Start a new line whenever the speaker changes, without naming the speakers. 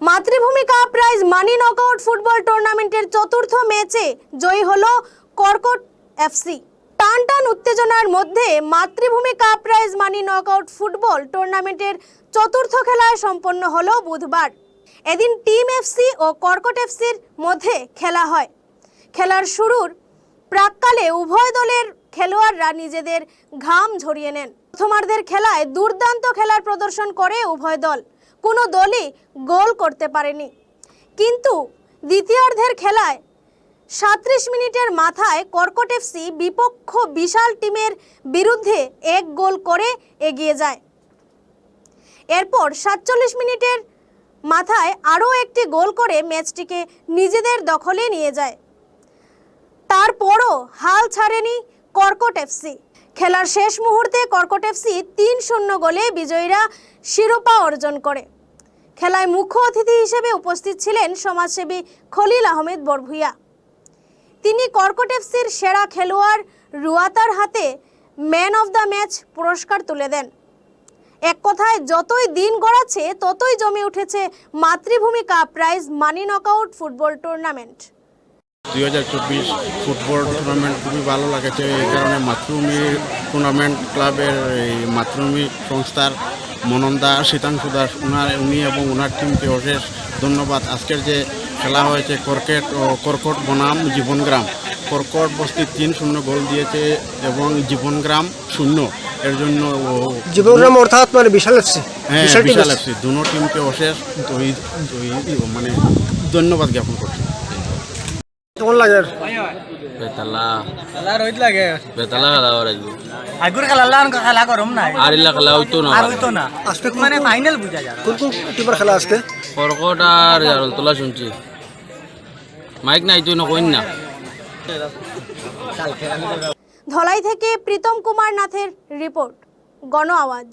মাতৃভূমি cup prize money knockout football টুর্নামেন্টের চতুর্থ ম্যাচে জয়ী হলো কর্কট এফসি। টান টান উত্তেজনার মধ্যে মাতৃভূমি cup prize money knockout football টুর্নামেন্টের চতুর্থ খেলায় সম্পন্ন হলো বুধবার। এদিন টিম এফসি ও কর্কট এফসির মধ্যে খেলা হয়। খেলার শুরুর প্রাক্কালে উভয় দলের খেলোয়াড়রা নিজেদের ঘাম ঝরিয়ে নেন। প্রথমার্ধের খেলায় দুর্দান্ত খেলার প্রদর্শন করে উভয় দল, কোনো দলই গোল করতে পারেনি। কিন্তু দ্বিতীয়ার্ধের খেলায় 37 মিনিটের মাথায় কর্কট এফসি বিপক্ষ বিশাল টিমের বিরুদ্ধে এক গোল করে এগিয়ে যায়। এরপর 47 মিনিটের মাথায় আরও একটি গোল করে ম্যাচটিকে নিজেদের দখলে নিয়ে যায়। তারপরও হাল ছাড়েনি কর্কট এফসি। খেলার শেষ মুহূর্তে কর্কট এফসি 3-0 গোলে বিজয়ীরা শিরোপা অর্জন করে। খেলায় মুখ্য অতিথি হিসেবে উপস্থিত ছিলেন সমাজসেবী খলিল আহমেদ বরভুইয়া। তিনি কর্কট এফসির সেরা খেলোয়াড় রুয়াতার হাতে ম্যান অফ দ্য ম্যাচ পুরস্কার তুলে দেন। এক কথায় যতই দিন গড়াচ্ছে ততই জমে উঠেছে মাতৃভূমি cup prize money knockout football tournament.
2024 football tournament খুবই ভালো লাগেছে। এই কারণে মাতৃভূমি টুর্নামেন্ট ক্লাবের এই মাতৃভূমি সংস্থার মনন্দা শীতাংশু দাস উনি এবং ওনার টিমকে অশেষ ধন্যবাদ। আজকের যে খেলা হয়েছে কর্কট বনাম জীবনগ্রাম, কর্কট বস্তি 3-0 গোল দিয়েছে এবং জীবনগ্রাম 0। এর জন্য
জীবনগ্রাম অর্থাৎ মানে বিশাল এফসি,
হ্যাঁ বিশাল এফসি দুনো টিমকে অশেষ মানে ধন্যবাদ জ্ঞাপন করছি।
কেমন লাগে?
বেতালা
রোহিত লাগে
বেতালা খেলা করে
আগুর খেলা করম না
আর ইলা খেলা হইতো না
আর হইতো না
আজকে
মানে ফাইনাল বুঝা যায়।
কোন কোন টিমের খেলা আজকে?
কর্কট আর জারলতলা শুনছি। মাইক নাই তুই নকইন না।
ধলাই থেকে প্রীতম কুমার নাথের রিপোর্ট, গণ আওয়াজ।